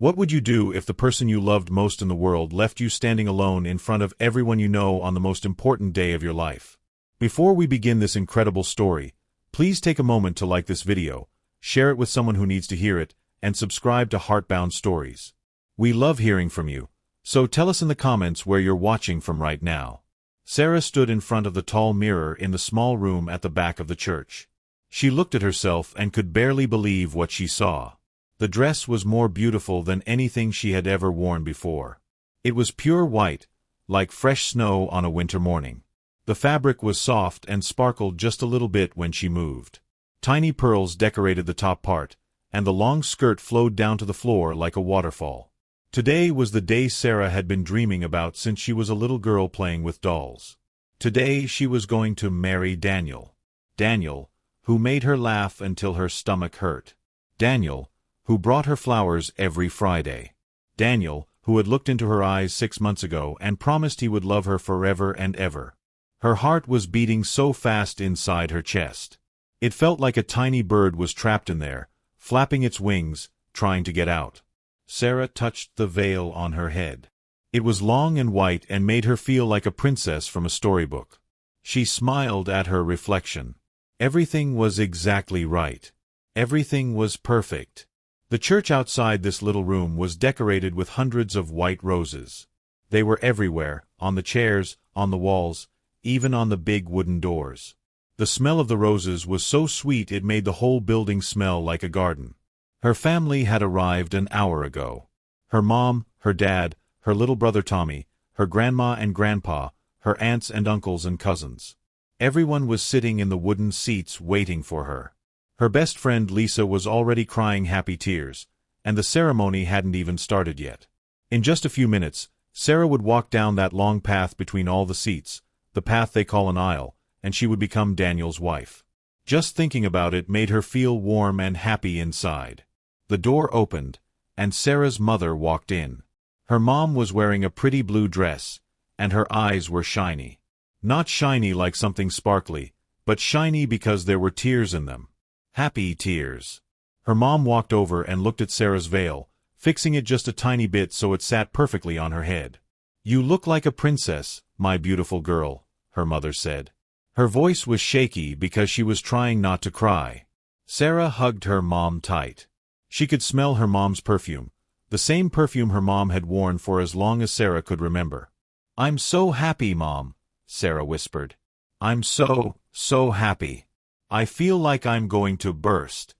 What would you do if the person you loved most in the world left you standing alone in front of everyone you know on the most important day of your life? Before we begin this incredible story, please take a moment to like this video, share it with someone who needs to hear it, and subscribe to Heartbound Stories. We love hearing from you, so tell us in the comments where you're watching from right now. Sarah stood in front of the tall mirror in the small room at the back of the church. She looked at herself and could barely believe what she saw. The dress was more beautiful than anything she had ever worn before. It was pure white, like fresh snow on a winter morning. The fabric was soft and sparkled just a little bit when she moved. Tiny pearls decorated the top part, and the long skirt flowed down to the floor like a waterfall. Today was the day Sarah had been dreaming about since she was a little girl playing with dolls. Today she was going to marry Daniel. Daniel, who made her laugh until her stomach hurt. Daniel, who brought her flowers every Friday. Daniel, who had looked into her eyes 6 months ago and promised he would love her forever and ever. Her heart was beating so fast inside her chest. It felt like a tiny bird was trapped in there, flapping its wings, trying to get out. Sarah touched the veil on her head. It was long and white and made her feel like a princess from a storybook. She smiled at her reflection. Everything was exactly right. Everything was perfect. The church outside this little room was decorated with hundreds of white roses. They were everywhere, on the chairs, on the walls, even on the big wooden doors. The smell of the roses was so sweet it made the whole building smell like a garden. Her family had arrived an hour ago. Her mom, her dad, her little brother Tommy, her grandma and grandpa, her aunts and uncles and cousins. Everyone was sitting in the wooden seats waiting for her. Her best friend Lisa was already crying happy tears, and the ceremony hadn't even started yet. In just a few minutes, Sarah would walk down that long path between all the seats, the path they call an aisle, and she would become Daniel's wife. Just thinking about it made her feel warm and happy inside. The door opened, and Sarah's mother walked in. Her mom was wearing a pretty blue dress, and her eyes were shiny. Not shiny like something sparkly, but shiny because there were tears in them. Happy tears. Her mom walked over and looked at Sarah's veil, fixing it just a tiny bit so it sat perfectly on her head. "You look like a princess, my beautiful girl," her mother said. Her voice was shaky because she was trying not to cry. Sarah hugged her mom tight. She could smell her mom's perfume, the same perfume her mom had worn for as long as Sarah could remember. "I'm so happy, Mom," Sarah whispered. "I'm so happy. I feel like I'm going to burst."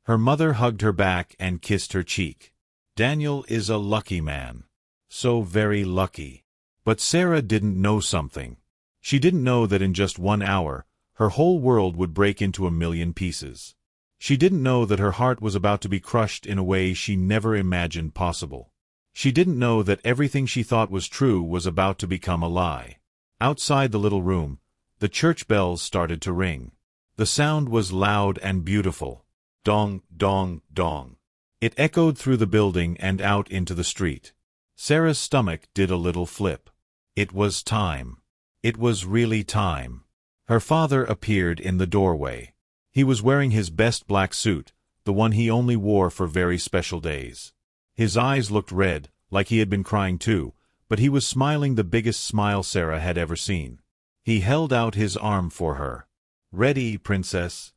Her mother hugged her back and kissed her cheek. "Daniel is a lucky man. So very lucky." But Sarah didn't know something. She didn't know that in just 1 hour, her whole world would break into a million pieces. She didn't know that her heart was about to be crushed in a way she never imagined possible. She didn't know that everything she thought was true was about to become a lie. Outside the little room, the church bells started to ring. The sound was loud and beautiful. Dong, dong, dong. It echoed through the building and out into the street. Sarah's stomach did a little flip. It was time. It was really time. Her father appeared in the doorway. He was wearing his best black suit, the one he only wore for very special days. His eyes looked red, like he had been crying too, but he was smiling the biggest smile Sarah had ever seen. He held out his arm for her. "Ready, princess?"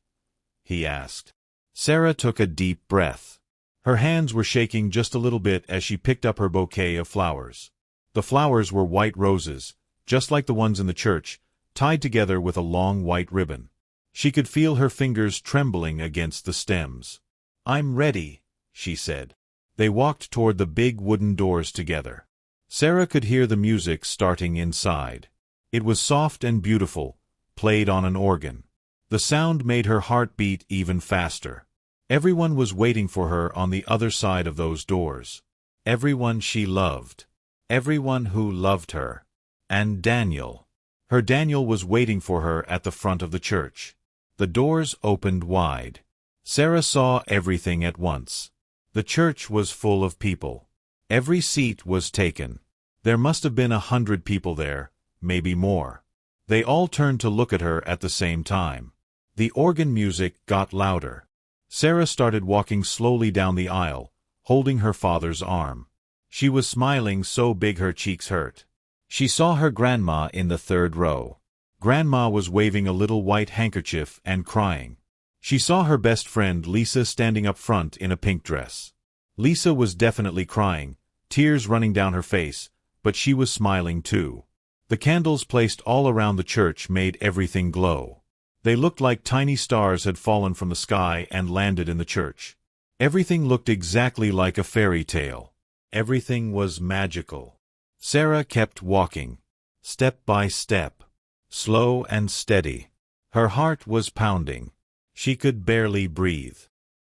he asked. Sarah took a deep breath. Her hands were shaking just a little bit as she picked up her bouquet of flowers. The flowers were white roses, just like the ones in the church, tied together with a long white ribbon. She could feel her fingers trembling against the stems. "I'm ready," she said. They walked toward the big wooden doors together. Sarah could hear the music starting inside. It was soft and beautiful, played on an organ. The sound made her heart beat even faster. Everyone was waiting for her on the other side of those doors. Everyone she loved. Everyone who loved her. And Daniel. Her Daniel was waiting for her at the front of the church. The doors opened wide. Sarah saw everything at once. The church was full of people. Every seat was taken. There must have been 100 people there, maybe more. They all turned to look at her at the same time. The organ music got louder. Sarah started walking slowly down the aisle, holding her father's arm. She was smiling so big her cheeks hurt. She saw her grandma in the third row. Grandma was waving a little white handkerchief and crying. She saw her best friend Lisa standing up front in a pink dress. Lisa was definitely crying, tears running down her face, but she was smiling too. The candles placed all around the church made everything glow. They looked like tiny stars had fallen from the sky and landed in the church. Everything looked exactly like a fairy tale. Everything was magical. Sarah kept walking, step by step, slow and steady. Her heart was pounding. She could barely breathe.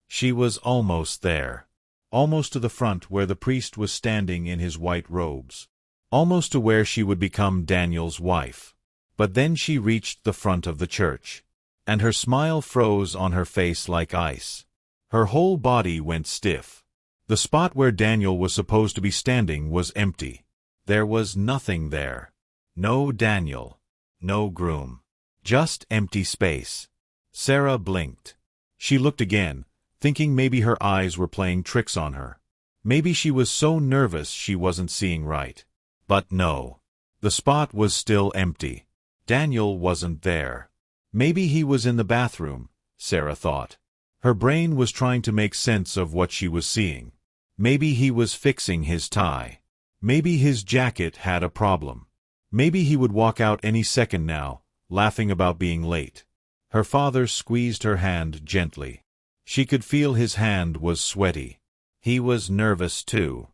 She was almost there. Almost to the front where the priest was standing in his white robes. Almost to where she would become Daniel's wife. But then she reached the front of the church. And her smile froze on her face like ice. Her whole body went stiff. The spot where Daniel was supposed to be standing was empty. There was nothing there. No Daniel. No groom. Just empty space. Sarah blinked. She looked again, thinking maybe her eyes were playing tricks on her. Maybe she was so nervous she wasn't seeing right. But no. The spot was still empty. Daniel wasn't there. Maybe he was in the bathroom, Sarah thought. Her brain was trying to make sense of what she was seeing. Maybe he was fixing his tie. Maybe his jacket had a problem. Maybe he would walk out any second now, laughing about being late. Her father squeezed her hand gently. She could feel his hand was sweaty. He was nervous too.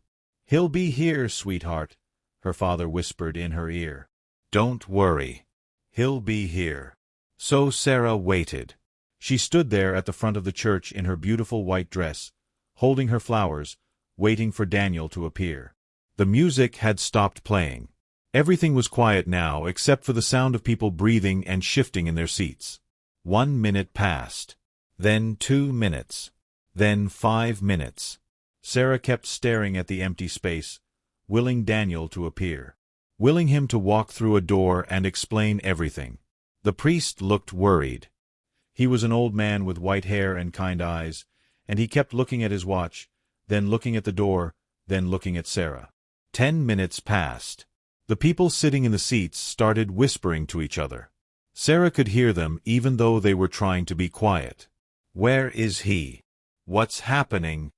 "He'll be here, sweetheart," her father whispered in her ear. "Don't worry. He'll be here." So Sarah waited. She stood there at the front of the church in her beautiful white dress, holding her flowers, waiting for Daniel to appear. The music had stopped playing. Everything was quiet now except for the sound of people breathing and shifting in their seats. 1 minute passed. Then 2 minutes. Then 5 minutes. Sarah kept staring at the empty space, willing Daniel to appear. Willing him to walk through a door and explain everything. The priest looked worried. He was an old man with white hair and kind eyes, and he kept looking at his watch, then looking at the door, then looking at Sarah. 10 minutes passed. The people sitting in the seats started whispering to each other. Sarah could hear them even though they were trying to be quiet. "Where is he? What's happening?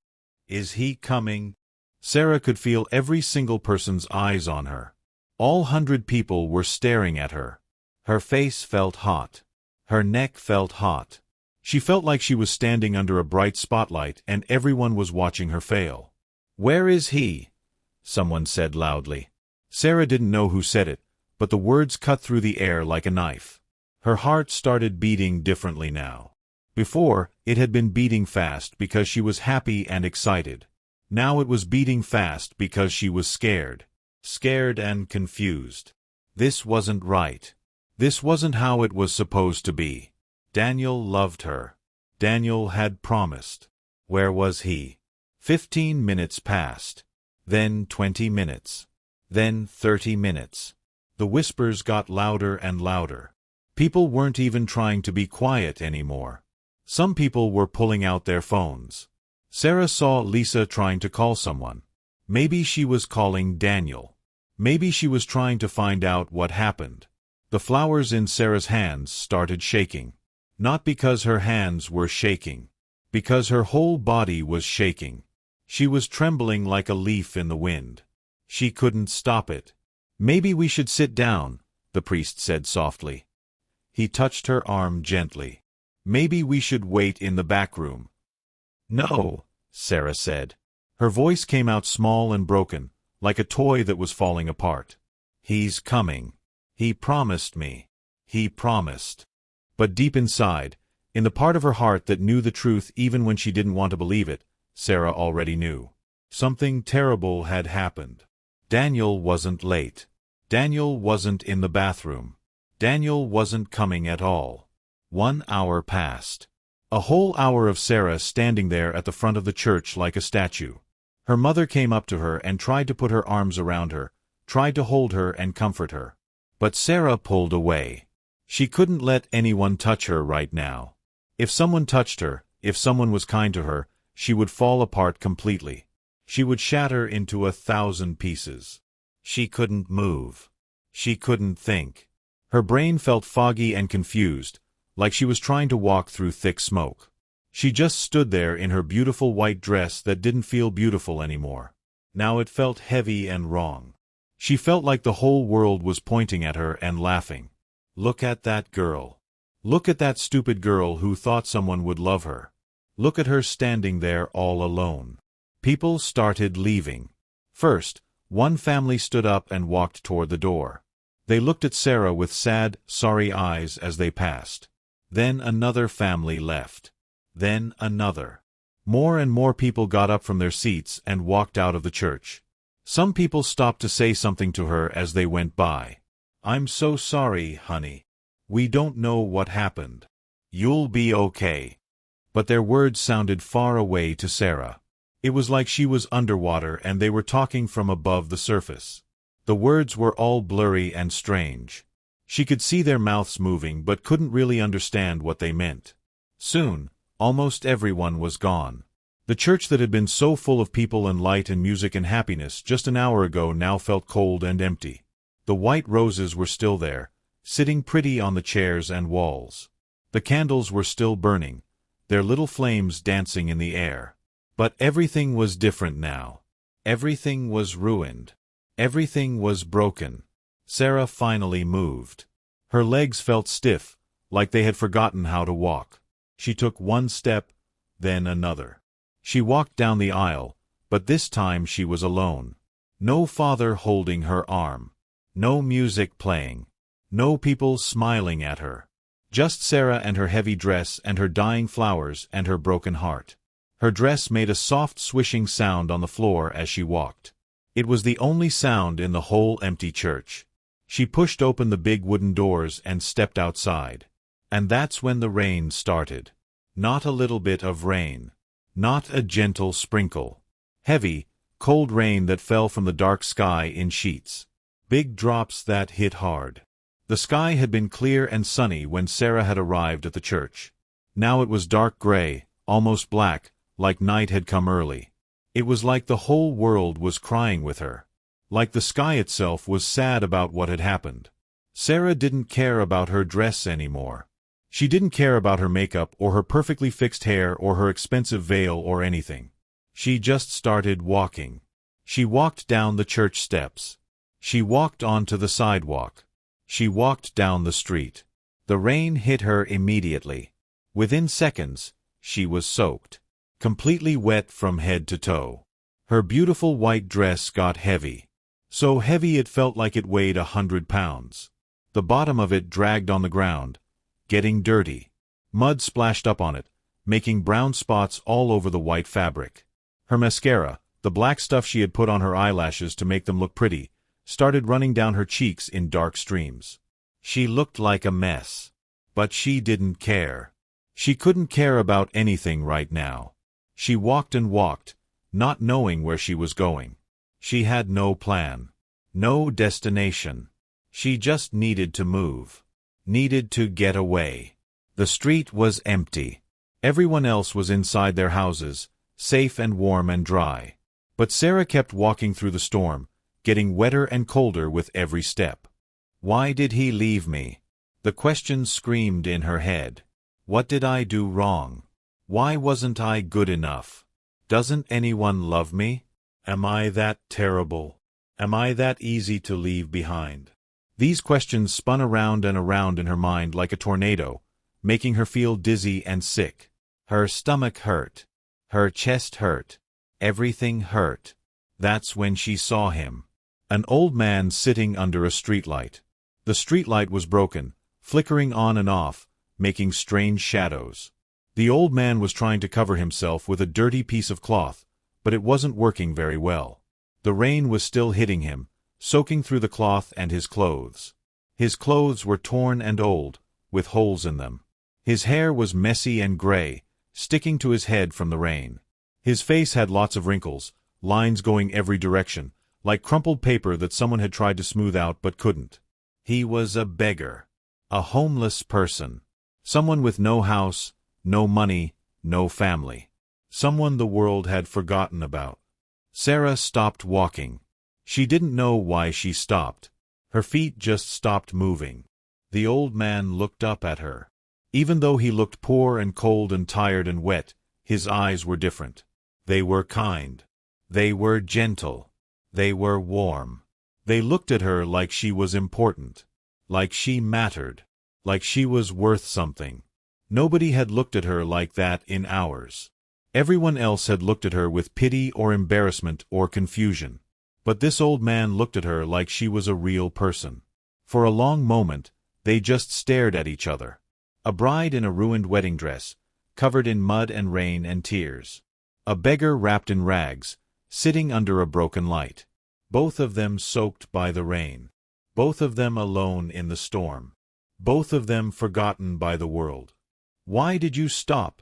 Is he coming?" Sarah could feel every single person's eyes on her. All 100 people were staring at her. Her face felt hot. Her neck felt hot. She felt like she was standing under a bright spotlight and everyone was watching her fail. "Where is he?" someone said loudly. Sarah didn't know who said it, but the words cut through the air like a knife. Her heart started beating differently now. Before, it had been beating fast because she was happy and excited. Now it was beating fast because she was scared. Scared and confused. This wasn't right. This wasn't how it was supposed to be. Daniel loved her. Daniel had promised. Where was he? 15 minutes passed. Then 20 minutes. Then 30 minutes. The whispers got louder and louder. People weren't even trying to be quiet anymore. Some people were pulling out their phones. Sarah saw Lisa trying to call someone. Maybe she was calling Daniel. Maybe she was trying to find out what happened. The flowers in Sarah's hands started shaking. Not because her hands were shaking. Because her whole body was shaking. She was trembling like a leaf in the wind. She couldn't stop it. "Maybe we should sit down," the priest said softly. He touched her arm gently. "Maybe we should wait in the back room." "No," Sarah said. Her voice came out small and broken, like a toy that was falling apart. "He's coming. He promised me. He promised." But deep inside, in the part of her heart that knew the truth even when she didn't want to believe it, Sarah already knew. Something terrible had happened. Daniel wasn't late. Daniel wasn't in the bathroom. Daniel wasn't coming at all. 1 hour passed. A whole hour of Sarah standing there at the front of the church like a statue. Her mother came up to her and tried to put her arms around her, tried to hold her and comfort her. But Sarah pulled away. She couldn't let anyone touch her right now. If someone touched her, if someone was kind to her, she would fall apart completely. She would shatter into 1,000 pieces. She couldn't move. She couldn't think. Her brain felt foggy and confused, like she was trying to walk through thick smoke. She just stood there in her beautiful white dress that didn't feel beautiful anymore. Now it felt heavy and wrong. She felt like the whole world was pointing at her and laughing. Look at that girl. Look at that stupid girl who thought someone would love her. Look at her standing there all alone. People started leaving. First, one family stood up and walked toward the door. They looked at Sarah with sad, sorry eyes as they passed. Then another family left. Then another. More and more people got up from their seats and walked out of the church. Some people stopped to say something to her as they went by. "I'm so sorry, honey. We don't know what happened. You'll be okay." But their words sounded far away to Sarah. It was like she was underwater and they were talking from above the surface. The words were all blurry and strange. She could see their mouths moving but couldn't really understand what they meant. Soon, almost everyone was gone. The church that had been so full of people and light and music and happiness just an hour ago now felt cold and empty. The white roses were still there, sitting pretty on the chairs and walls. The candles were still burning, their little flames dancing in the air. But everything was different now. Everything was ruined. Everything was broken. Sarah finally moved. Her legs felt stiff, like they had forgotten how to walk. She took one step, then another. She walked down the aisle, but this time she was alone. No father holding her arm. No music playing. No people smiling at her. Just Sarah and her heavy dress and her dying flowers and her broken heart. Her dress made a soft swishing sound on the floor as she walked. It was the only sound in the whole empty church. She pushed open the big wooden doors and stepped outside. And that's when the rain started. Not a little bit of rain. Not a gentle sprinkle. Heavy, cold rain that fell from the dark sky in sheets. Big drops that hit hard. The sky had been clear and sunny when Sarah had arrived at the church. Now it was dark gray, almost black, like night had come early. It was like the whole world was crying with her. Like the sky itself was sad about what had happened. Sarah didn't care about her dress anymore. She didn't care about her makeup or her perfectly fixed hair or her expensive veil or anything. She just started walking. She walked down the church steps. She walked onto the sidewalk. She walked down the street. The rain hit her immediately. Within seconds, she was soaked. Completely wet from head to toe. Her beautiful white dress got heavy. So heavy it felt like it weighed 100 pounds. The bottom of it dragged on the ground, getting dirty. Mud splashed up on it, making brown spots all over the white fabric. Her mascara, the black stuff she had put on her eyelashes to make them look pretty, started running down her cheeks in dark streams. She looked like a mess. But she didn't care. She couldn't care about anything right now. She walked and walked, not knowing where she was going. She had no plan. No destination. She just needed to move. Needed to get away. The street was empty. Everyone else was inside their houses, safe and warm and dry. But Sarah kept walking through the storm, getting wetter and colder with every step. Why did he leave me? The question screamed in her head. What did I do wrong? Why wasn't I good enough? Doesn't anyone love me? Am I that terrible? Am I that easy to leave behind? These questions spun around and around in her mind like a tornado, making her feel dizzy and sick. Her stomach hurt. Her chest hurt. Everything hurt. That's when she saw him. An old man sitting under a streetlight. The streetlight was broken, flickering on and off, making strange shadows. The old man was trying to cover himself with a dirty piece of cloth, but it wasn't working very well. The rain was still hitting him, soaking through the cloth and his clothes. His clothes were torn and old, with holes in them. His hair was messy and gray, sticking to his head from the rain. His face had lots of wrinkles, lines going every direction, like crumpled paper that someone had tried to smooth out but couldn't. He was a beggar. A homeless person. Someone with no house, no money, no family. Someone the world had forgotten about. Sarah stopped walking. She didn't know why she stopped. Her feet just stopped moving. The old man looked up at her. Even though he looked poor and cold and tired and wet, his eyes were different. They were kind. They were gentle. They were warm. They looked at her like she was important. Like she mattered. Like she was worth something. Nobody had looked at her like that in hours. Everyone else had looked at her with pity or embarrassment or confusion. But this old man looked at her like she was a real person. For a long moment, they just stared at each other. A bride in a ruined wedding dress, covered in mud and rain and tears. A beggar wrapped in rags, sitting under a broken light. Both of them soaked by the rain. Both of them alone in the storm. Both of them forgotten by the world. "Why did you stop?"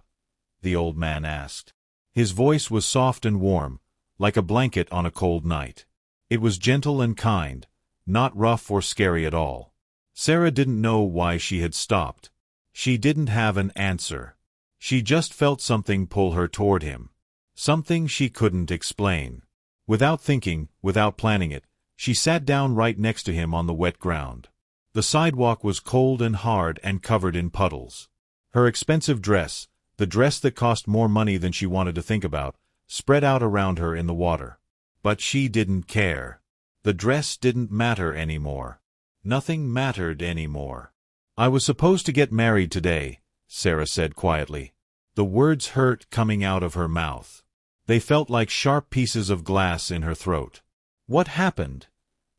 the old man asked. His voice was soft and warm, like a blanket on a cold night. It was gentle and kind, not rough or scary at all. Sarah didn't know why she had stopped. She didn't have an answer. She just felt something pull her toward him. Something she couldn't explain. Without thinking, without planning it, she sat down right next to him on the wet ground. The sidewalk was cold and hard and covered in puddles. Her expensive dress, the dress that cost more money than she wanted to think about, spread out around her in the water. But she didn't care. The dress didn't matter anymore. Nothing mattered anymore. "I was supposed to get married today," Sarah said quietly. The words hurt coming out of her mouth. They felt like sharp pieces of glass in her throat. "What happened?"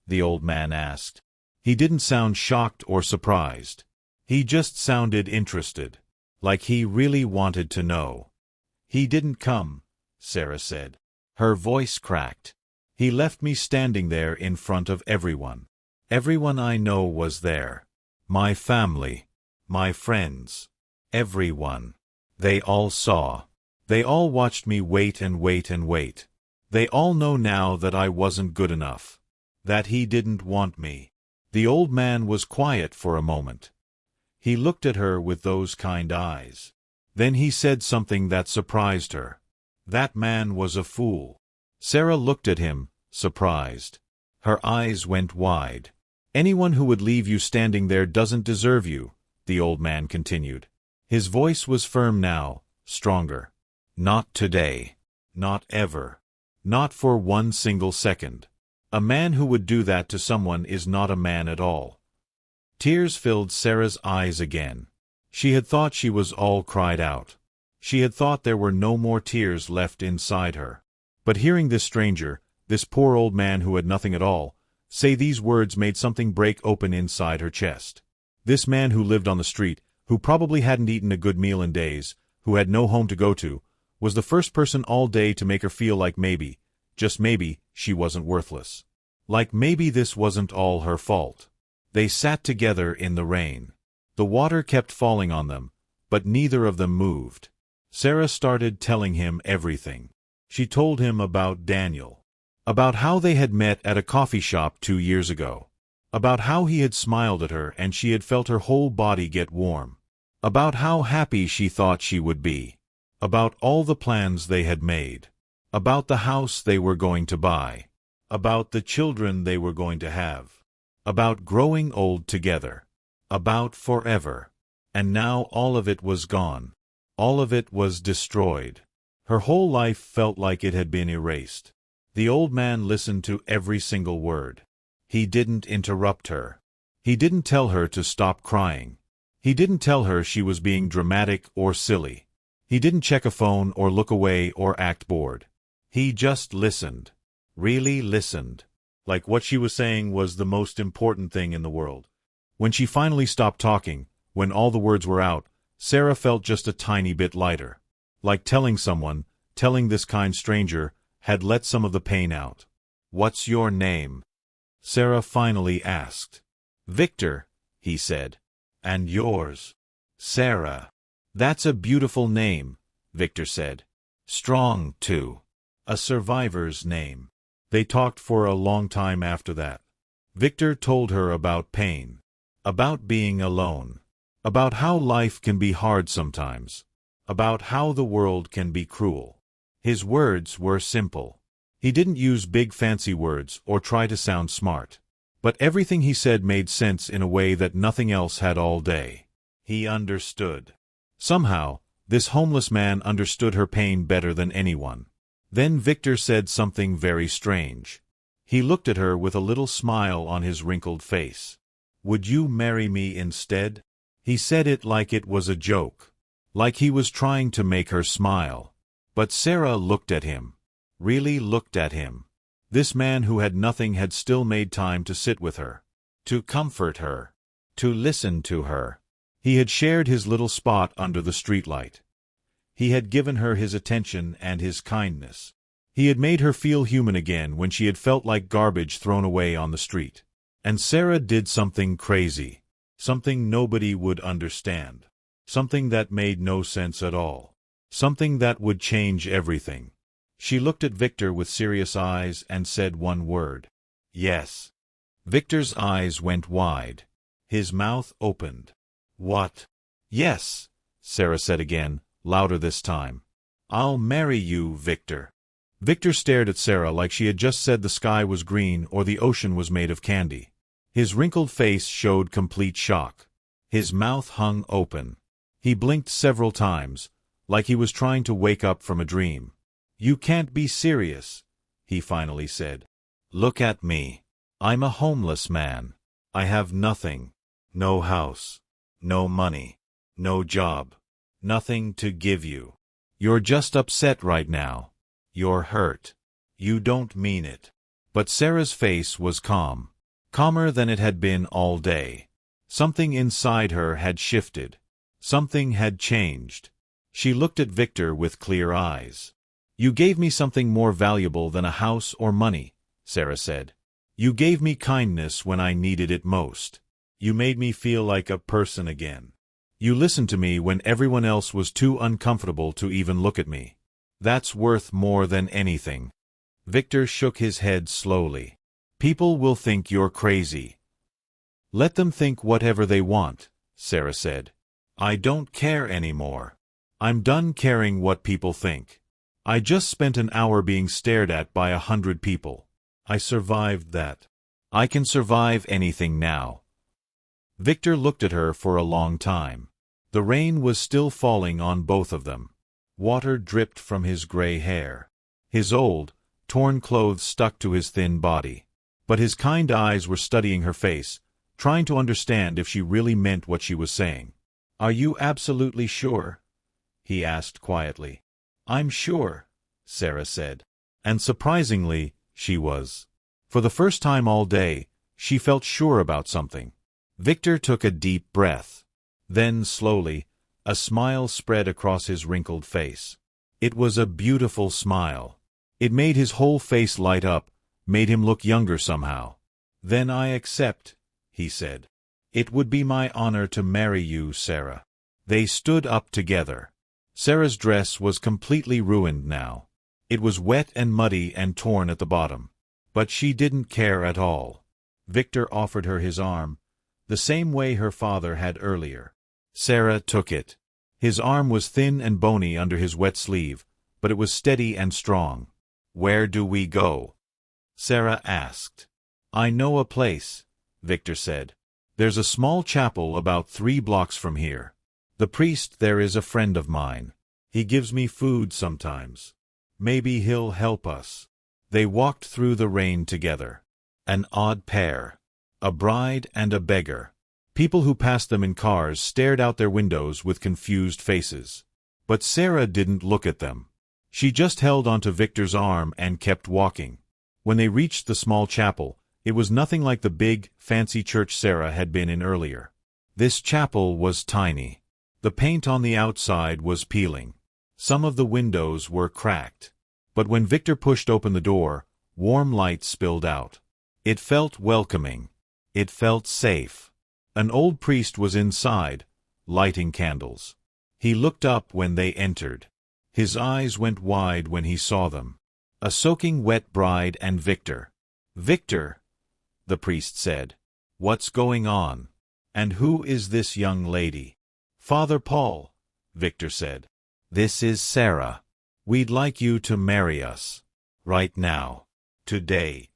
the old man asked. He didn't sound shocked or surprised. He just sounded interested. Like he really wanted to know. "He didn't come," Sarah said. Her voice cracked. "He left me standing there in front of everyone. Everyone I know was there. My family. My friends. Everyone. They all saw. They all watched me wait and wait and wait. They all know now that I wasn't good enough. That he didn't want me." The old man was quiet for a moment. He looked at her with those kind eyes. Then he said something that surprised her. "That man was a fool." Sarah looked at him, surprised. Her eyes went wide. "Anyone who would leave you standing there doesn't deserve you," the old man continued. His voice was firm now, stronger. "Not today. Not ever. Not for one single second. A man who would do that to someone is not a man at all." Tears filled Sarah's eyes again. She had thought she was all cried out. She had thought there were no more tears left inside her. But hearing this stranger, this poor old man who had nothing at all, say these words made something break open inside her chest. This man who lived on the street, who probably hadn't eaten a good meal in days, who had no home to go to, was the first person all day to make her feel like maybe, just maybe, she wasn't worthless. Like maybe this wasn't all her fault. They sat together in the rain. The water kept falling on them, but neither of them moved. Sarah started telling him everything. She told him about Daniel. About how they had met at a coffee shop 2 years ago. About how he had smiled at her and she had felt her whole body get warm. About how happy she thought she would be. About all the plans they had made. About the house they were going to buy. About the children they were going to have. About growing old together. About forever. And now all of it was gone. All of it was destroyed. Her whole life felt like it had been erased. The old man listened to every single word. He didn't interrupt her. He didn't tell her to stop crying. He didn't tell her she was being dramatic or silly. He didn't check a phone or look away or act bored. He just listened. Really listened. Like what she was saying was the most important thing in the world. When she finally stopped talking, when all the words were out, Sarah felt just a tiny bit lighter. Like telling someone, telling this kind stranger, had let some of the pain out. "What's your name?" Sarah finally asked. "Victor," he said. "And yours?" "Sarah." "That's a beautiful name," Victor said. "Strong, too. A survivor's name." They talked for a long time after that. Victor told her about pain. About being alone. About how life can be hard sometimes. About how the world can be cruel. His words were simple. He didn't use big fancy words or try to sound smart. But everything he said made sense in a way that nothing else had all day. He understood. Somehow, this homeless man understood her pain better than anyone. Then Victor said something very strange. He looked at her with a little smile on his wrinkled face. "Would you marry me instead?" He said it like it was a joke, like he was trying to make her smile. But Sarah looked at him. Really looked at him. This man who had nothing had still made time to sit with her, to comfort her, to listen to her. He had shared his little spot under the streetlight. He had given her his attention and his kindness. He had made her feel human again when she had felt like garbage thrown away on the street. And Sarah did something crazy, something nobody would understand, something that made no sense at all, something that would change everything. She looked at Victor with serious eyes and said one word. "Yes." Victor's eyes went wide. His mouth opened. "What?" "Yes," Sarah said again, louder this time. "I'll marry you, Victor." Victor stared at Sarah like she had just said the sky was green or the ocean was made of candy. His wrinkled face showed complete shock. His mouth hung open. He blinked several times, like he was trying to wake up from a dream. "You can't be serious," he finally said. "Look at me. I'm a homeless man. I have nothing. No house. No money. No job. Nothing to give you. You're just upset right now. You're hurt. You don't mean it." But Sarah's face was calm. Calmer than it had been all day. Something inside her had shifted. Something had changed. She looked at Victor with clear eyes. "You gave me something more valuable than a house or money," Sarah said. "You gave me kindness when I needed it most. You made me feel like a person again. You listened to me when everyone else was too uncomfortable to even look at me. That's worth more than anything." Victor shook his head slowly. "People will think you're crazy." "Let them think whatever they want," Sarah said. "I don't care anymore. I'm done caring what people think. I just spent an hour being stared at by 100 people. I survived that. I can survive anything now." Victor looked at her for a long time. The rain was still falling on both of them. Water dripped from his gray hair. His old, torn clothes stuck to his thin body. But his kind eyes were studying her face, trying to understand if she really meant what she was saying. "Are you absolutely sure?" he asked quietly. "I'm sure," Sarah said. And surprisingly, she was. For the first time all day, she felt sure about something. Victor took a deep breath. Then, slowly, a smile spread across his wrinkled face. It was a beautiful smile. It made his whole face light up, made him look younger somehow. "Then I accept," he said. "It would be my honor to marry you, Sarah." They stood up together. Sarah's dress was completely ruined now. It was wet and muddy and torn at the bottom. But she didn't care at all. Victor offered her his arm, the same way her father had earlier. Sarah took it. His arm was thin and bony under his wet sleeve, but it was steady and strong. "Where do we go?" Sarah asked. "I know a place," Victor said. "There's a small chapel about 3 blocks from here. The priest there is a friend of mine. He gives me food sometimes. Maybe he'll help us." They walked through the rain together. An odd pair. A bride and a beggar. People who passed them in cars stared out their windows with confused faces. But Sarah didn't look at them. She just held onto Victor's arm and kept walking. When they reached the small chapel, it was nothing like the big, fancy church Sarah had been in earlier. This chapel was tiny. The paint on the outside was peeling. Some of the windows were cracked. But when Victor pushed open the door, warm light spilled out. It felt welcoming. It felt safe. An old priest was inside, lighting candles. He looked up when they entered. His eyes went wide when he saw them. A soaking wet bride and Victor. "Victor," the priest said, "what's going on? And who is this young lady?" "Father Paul," Victor said. "This is Sarah. We'd like you to marry us." Right now. Today.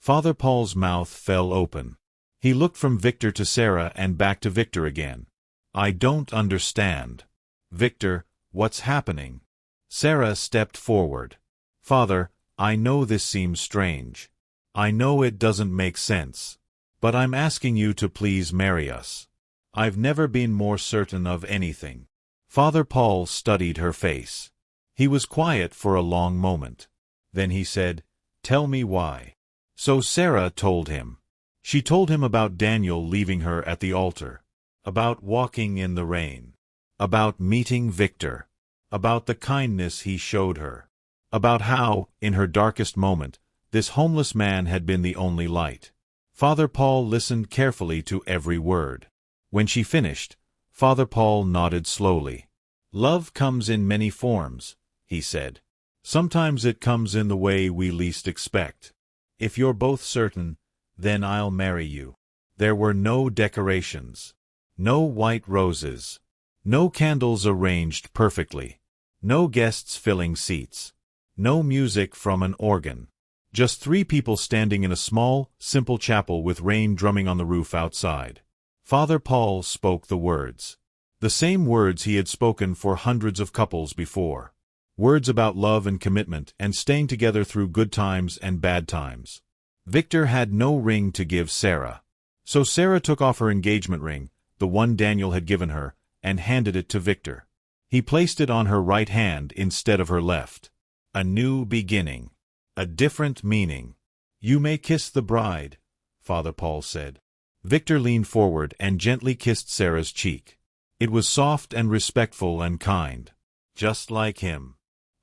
Father Paul's mouth fell open. He looked from Victor to Sarah and back to Victor again. I don't understand. Victor, what's happening? Sarah stepped forward. Father, I know this seems strange. I know it doesn't make sense. But I'm asking you to please marry us. I've never been more certain of anything. Father Paul studied her face. He was quiet for a long moment. Then he said, Tell me why. So Sarah told him. She told him about Daniel leaving her at the altar, about walking in the rain, about meeting Victor, about the kindness he showed her, about how, in her darkest moment, this homeless man had been the only light. Father Paul listened carefully to every word. When she finished, Father Paul nodded slowly. Love comes in many forms, he said. Sometimes it comes in the way we least expect. If you're both certain, then I'll marry you. There were no decorations, no white roses, no candles arranged perfectly, no guests filling seats, no music from an organ. Just 3 people standing in a small, simple chapel with rain drumming on the roof outside. Father Paul spoke the words. The same words he had spoken for hundreds of couples before. Words about love and commitment and staying together through good times and bad times. Victor had no ring to give Sarah. So Sarah took off her engagement ring, the one Daniel had given her, and handed it to Victor. He placed it on her right hand instead of her left. A new beginning. A different meaning. You may kiss the bride, Father Paul said. Victor leaned forward and gently kissed Sarah's cheek. It was soft and respectful and kind. Just like him.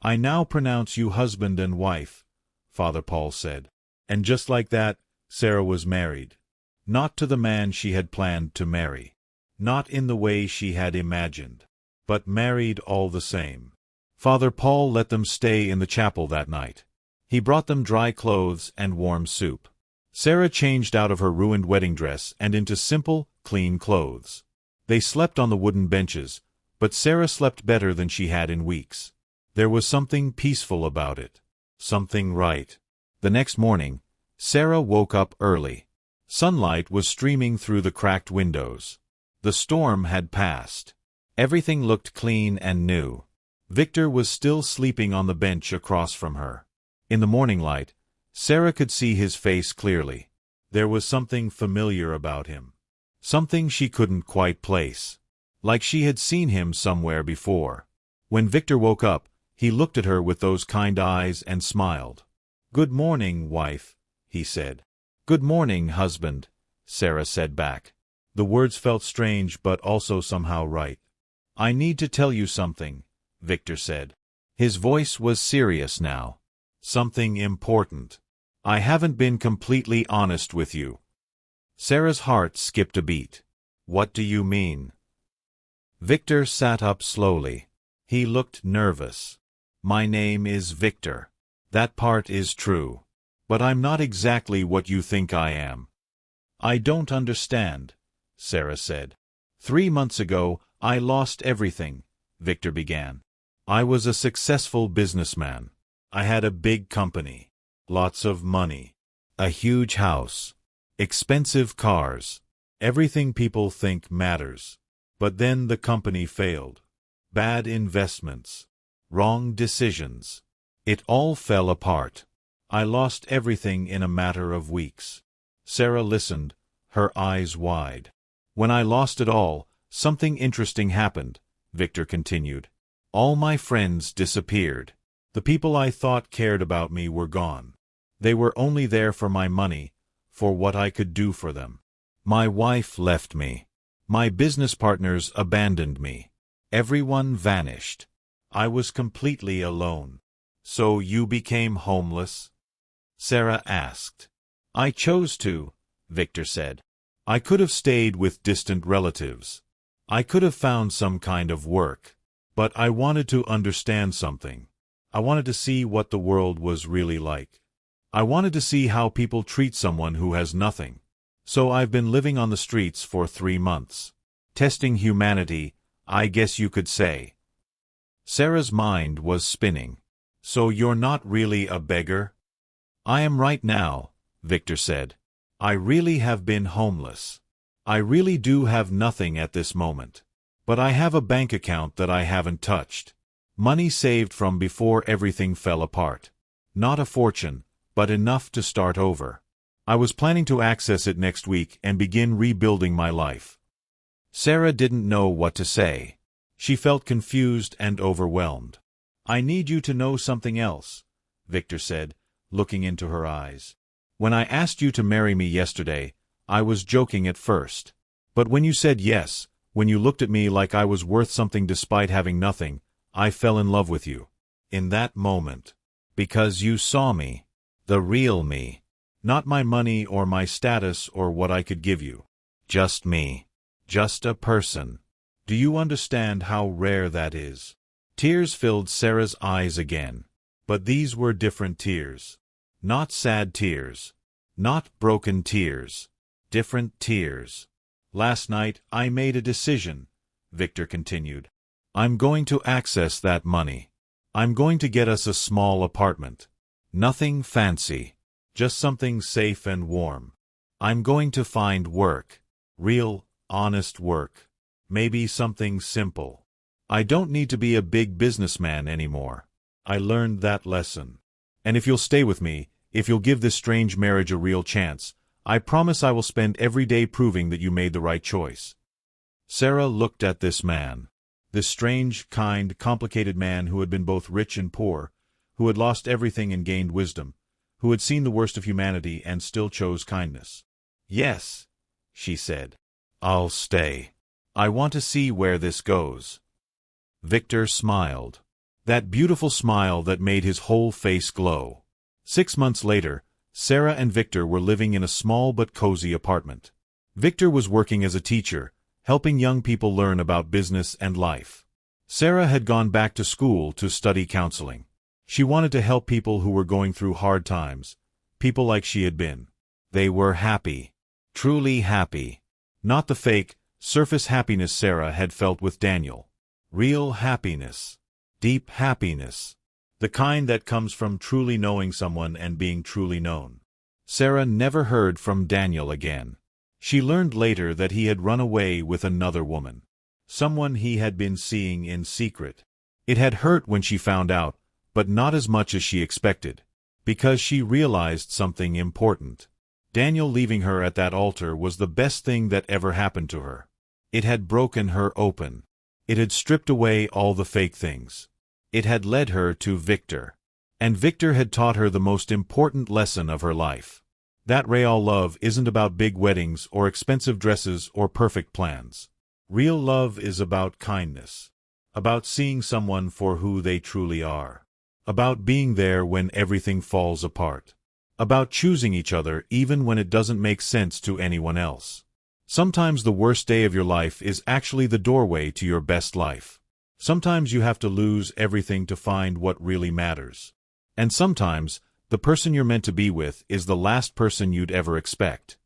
I now pronounce you husband and wife, Father Paul said. And just like that, Sarah was married. Not to the man she had planned to marry. Not in the way she had imagined. But married all the same. Father Paul let them stay in the chapel that night. He brought them dry clothes and warm soup. Sarah changed out of her ruined wedding dress and into simple, clean clothes. They slept on the wooden benches, but Sarah slept better than she had in weeks. There was something peaceful about it. Something right. The next morning, Sarah woke up early. Sunlight was streaming through the cracked windows. The storm had passed. Everything looked clean and new. Victor was still sleeping on the bench across from her. In the morning light, Sarah could see his face clearly. There was something familiar about him. Something she couldn't quite place. Like she had seen him somewhere before. When Victor woke up, he looked at her with those kind eyes and smiled. "Good morning, wife," he said. "Good morning, husband," Sarah said back. The words felt strange but also somehow right. "I need to tell you something," Victor said. His voice was serious now. "Something important. I haven't been completely honest with you." Sarah's heart skipped a beat. "What do you mean?" Victor sat up slowly. He looked nervous. "My name is Victor. That part is true. But I'm not exactly what you think I am." "I don't understand," Sarah said. 3 months ago, I lost everything," Victor began. "I was a successful businessman. I had a big company, lots of money, a huge house, expensive cars, everything people think matters. But then the company failed. Bad investments, wrong decisions. It all fell apart. I lost everything in a matter of weeks." Sarah listened, her eyes wide. "When I lost it all, something interesting happened," Victor continued. "All my friends disappeared. The people I thought cared about me were gone. They were only there for my money, for what I could do for them. My wife left me. My business partners abandoned me. Everyone vanished. I was completely alone." "So you became homeless?" Sarah asked. "I chose to," Victor said. "I could have stayed with distant relatives. I could have found some kind of work. But I wanted to understand something. I wanted to see what the world was really like. I wanted to see how people treat someone who has nothing. So I've been living on the streets for 3 months. Testing humanity, I guess you could say." Sarah's mind was spinning. So you're not really a beggar? I am right now, Victor said. I really have been homeless. I really do have nothing at this moment. But I have a bank account that I haven't touched. Money saved from before everything fell apart. Not a fortune, but enough to start over. I was planning to access it next week and begin rebuilding my life. Sarah didn't know what to say. She felt confused and overwhelmed. I need you to know something else, Victor said, looking into her eyes. When I asked you to marry me yesterday, I was joking at first. But when you said yes, when you looked at me like I was worth something despite having nothing, I fell in love with you. In that moment. Because you saw me. The real me. Not my money or my status or what I could give you. Just me. Just a person. Do you understand how rare that is? Tears filled Sarah's eyes again. But these were different tears. Not sad tears. Not broken tears. Different tears. Last night I made a decision, Victor continued. I'm going to access that money. I'm going to get us a small apartment. Nothing fancy. Just something safe and warm. I'm going to find work. Real, honest work. Maybe something simple. I don't need to be a big businessman anymore. I learned that lesson. And if you'll stay with me, if you'll give this strange marriage a real chance, I promise I will spend every day proving that you made the right choice. Sarah looked at this man. This strange, kind, complicated man who had been both rich and poor, who had lost everything and gained wisdom, who had seen the worst of humanity and still chose kindness. Yes, she said. I'll stay. I want to see where this goes. Victor smiled. That beautiful smile that made his whole face glow. 6 months later, Sarah and Victor were living in a small but cozy apartment. Victor was working as a teacher, helping young people learn about business and life. Sarah had gone back to school to study counseling. She wanted to help people who were going through hard times, people like she had been. They were happy. Truly happy. Not the fake, surface happiness Sarah had felt with Daniel. Real happiness. Deep happiness. The kind that comes from truly knowing someone and being truly known. Sarah never heard from Daniel again. She learned later that he had run away with another woman. Someone he had been seeing in secret. It had hurt when she found out, but not as much as she expected. Because she realized something important. Daniel leaving her at that altar was the best thing that ever happened to her. It had broken her open. It had stripped away all the fake things. It had led her to Victor. And Victor had taught her the most important lesson of her life. That real love isn't about big weddings or expensive dresses or perfect plans. Real love is about kindness. About seeing someone for who they truly are. About being there when everything falls apart. About choosing each other even when it doesn't make sense to anyone else. Sometimes the worst day of your life is actually the doorway to your best life. Sometimes you have to lose everything to find what really matters. And sometimes, the person you're meant to be with is the last person you'd ever expect.